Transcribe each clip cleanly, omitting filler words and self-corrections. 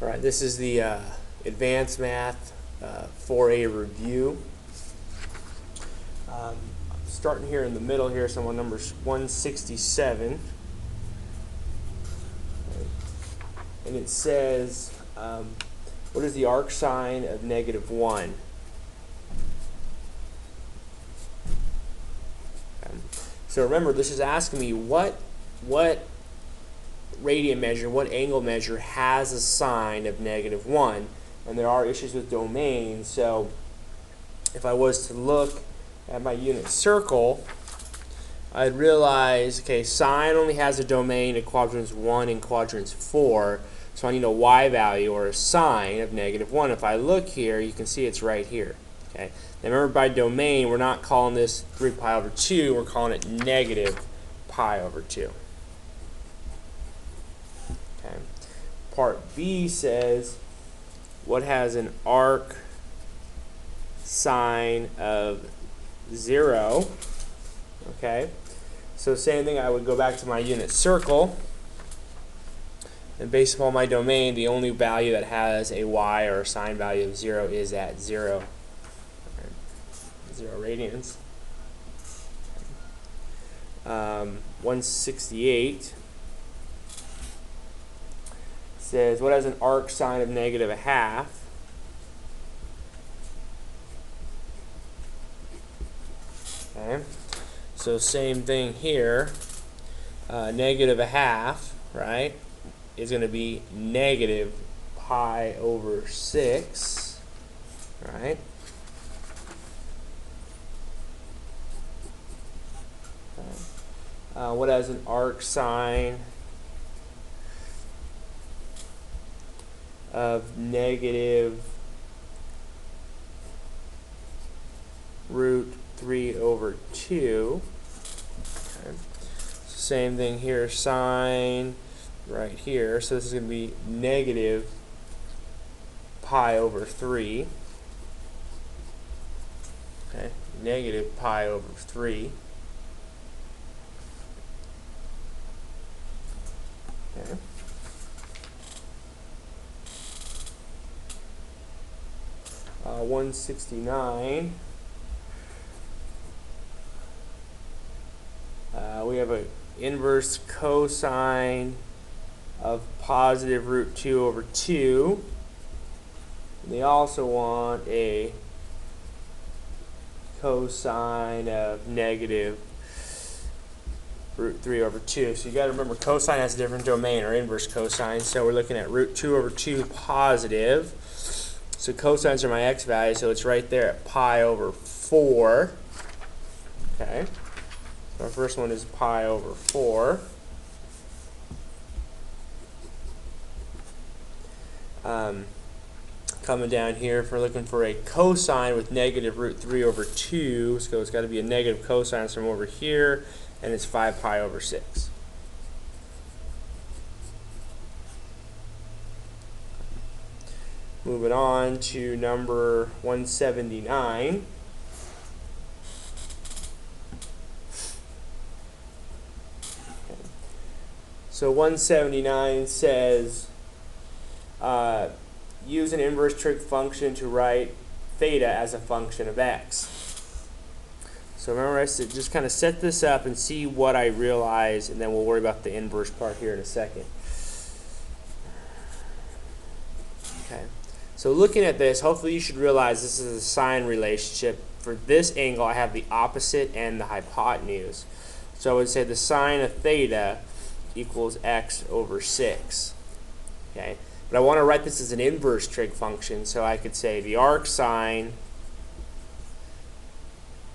All right, this is the advanced math 4A review. Starting here in the middle here, so on number 167. And it says, what is the arc sine of -1? So remember, this is asking me what radian measure, what angle measure has a sine of -1, and there are issues with domains. So if I was to look at my unit circle, I'd realize, okay, sine only has a domain in quadrants 1 and quadrants 4, so I need a y value or a sine of -1. If I look here, you can see it's right here. Okay. Now remember, by domain, we're not calling this 3 pi over 2, we're calling it negative pi over 2. Okay. Part B says, what has an arc sine of 0? Okay. So same thing, I would go back to my unit circle, and based upon my domain, the only value that has a y or a sine value of 0 is at 0. 0 radians. 168 says, what has an arc sine of -1/2? Okay, so same thing here. -1/2, right, is going to be negative pi over 6, right? What has an arc sine of -√3/2? Okay. Same thing here, sine right here. So this is going to be negative pi over 3. Okay, negative pi over 3. Okay. Uh, 169. We have an inverse cosine of positive √2/2. And they also want a cosine of negative √3/2. So you got to remember, cosine has a different domain, or inverse cosine. So we're looking at √2/2 positive. So cosines are my x value, so it's right there at pi over 4. Okay. So our first one is pi over 4. Coming down here, if we're looking for a cosine with negative √3/2, so it's got to be a negative cosine from over here, and it's 5 pi over 6. Moving on to number 179. So 179 says, use an inverse trig function to write theta as a function of x. So remember, I said just kind of set this up and see what I realize, and then we'll worry about the inverse part here in a second. Okay. So looking at this, hopefully you should realize this is a sine relationship. For this angle, I have the opposite and the hypotenuse. So I would say the sine of theta equals x over 6. Okay. But I want to write this as an inverse trig function, so I could say the arc sine,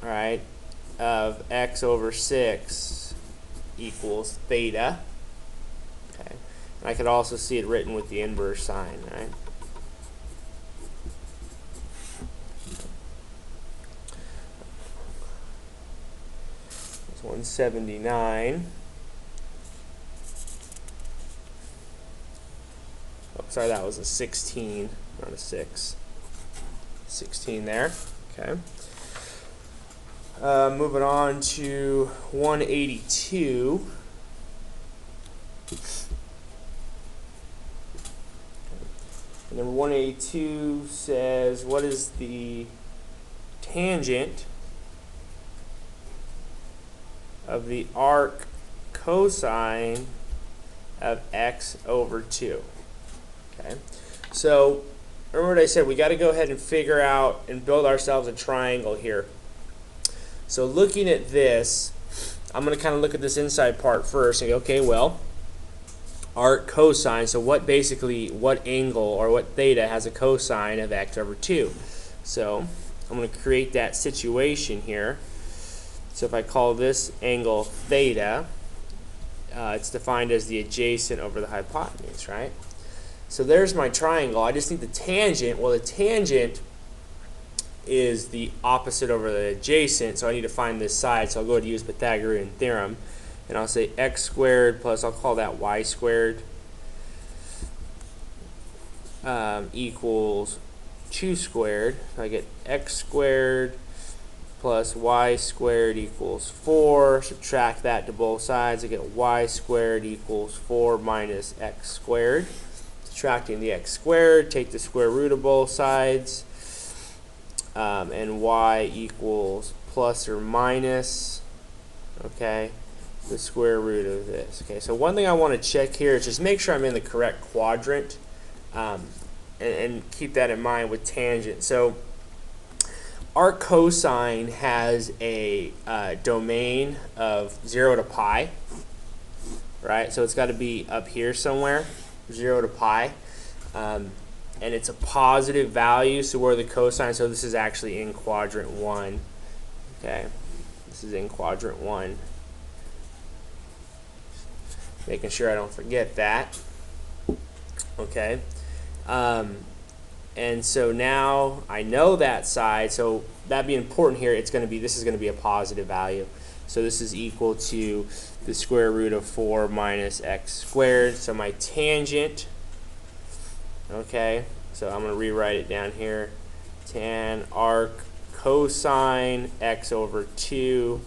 all right, of x over 6 equals theta. Okay. And I could also see it written with the inverse sign, right? It's 179. Oh, sorry, that was a 16, not a 6. 16 there. Okay. Moving on to 182. And number 182 says, what is the tangent of the arc cosine of x over 2? Okay, so remember what I said, we got to go ahead and figure out and build ourselves a triangle here. So looking at this, I'm going to kind of look at this inside part first and go, okay, well, arc cosine, so what angle or what theta has a cosine of x over 2? So I'm going to create that situation here. So if I call this angle theta, it's defined as the adjacent over the hypotenuse, right? So there's my triangle. I just need the tangent. Well, the tangent is the opposite over the adjacent, so I need to find this side. So I'll go ahead and use Pythagorean theorem. And I'll say x squared plus, I'll call that y squared, equals 2 squared. I get x squared plus y squared equals 4. Subtract that to both sides. I get y squared equals 4 minus x squared. Subtracting the x squared, take the square root of both sides. And y equals plus or minus, okay, the square root of this. Okay, so one thing I want to check here is just make sure I'm in the correct quadrant, and keep that in mind with tangent. So our cosine has a domain of 0 to pi, right? So it's got to be up here somewhere, 0 to pi. And it's a positive value, so where the cosine, so this is actually in quadrant 1. Okay, this is in quadrant 1. Making sure I don't forget that. Okay, and so now I know that side, so that being important here, this is going to be a positive value. So this is equal to the square root of 4 minus x squared. So my tangent, okay, so I'm going to rewrite it down here. Tan arc cosine x over 2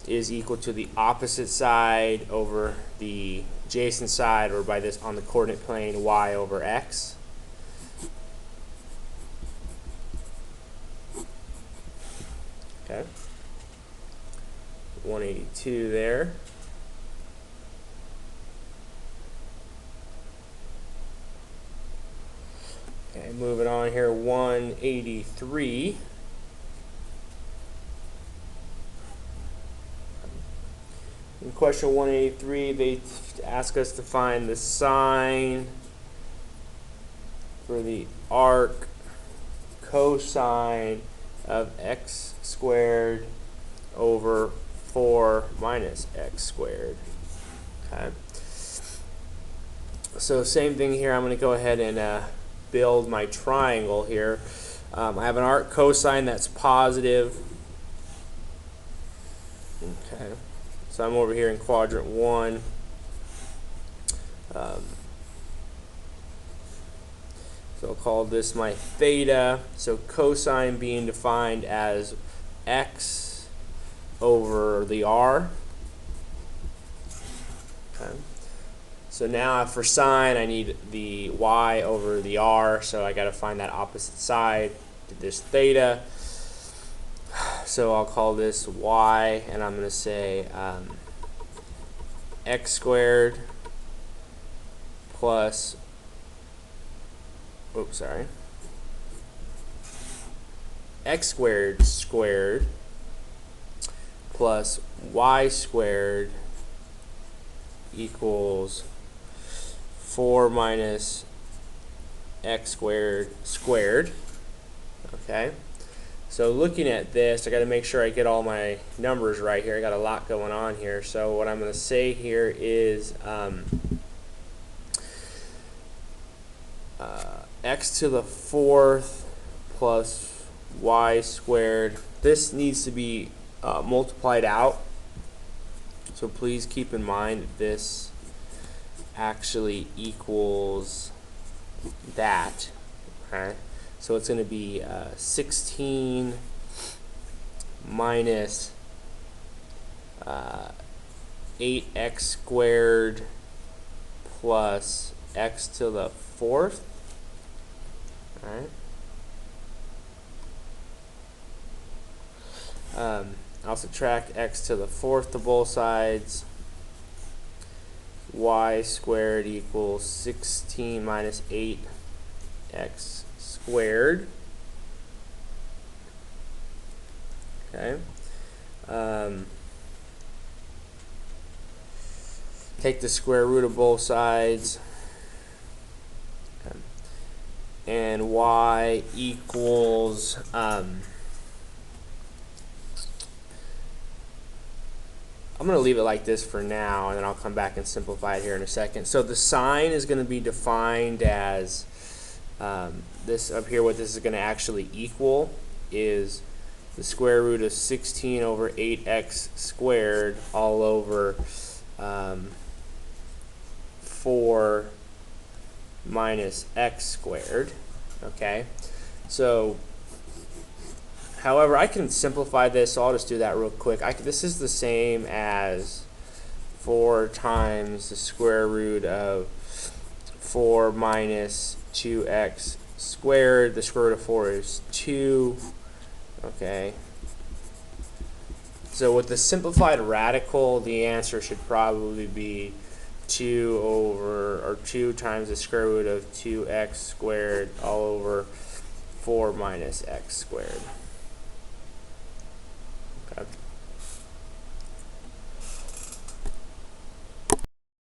is equal to the opposite side over the adjacent side, or by this on the coordinate plane, y over x. Okay, 182 there. Okay, moving on here, 183. In question 183, they ask us to find the sine for the arc cosine of x squared over 4 minus x squared. Okay. So same thing here. I'm going to go ahead and build my triangle here. I have an arc cosine that's positive. Okay. So I'm over here in quadrant 1. So I'll call this my theta. So cosine being defined as x over the r. Okay. So now for sine, I need the y over the r. So I got to find that opposite side to this theta. So I'll call this y, and I'm going to say x squared plus, x squared plus y squared equals 4 minus x squared. Okay. So looking at this, I got to make sure I get all my numbers right here. I got a lot going on here. So what I'm going to say here is x to the 4th plus y squared. This needs to be multiplied out. So please keep in mind that this actually equals that. Okay. So it's going to be 16 minus 8x squared plus x to the 4th Alright. I'll subtract x to the fourth to both sides. Y squared equals 16 minus 8x squared. Okay. Take the square root of both sides. Okay. And y equals I'm going to leave it like this for now, and then I'll come back and simplify it here in a second. So the sign is going to be defined as this up here. What this is going to actually equal is the square root of 16 over 8x squared all over 4 minus x squared. Okay, so however, I can simplify this, so I'll just do that real quick. This is the same as 4 times the square root of 4 minus 2x squared. The square root of 4 is 2. Okay. So with the simplified radical, the answer should probably be 2 times the square root of 2x squared all over 4 minus x squared. Okay.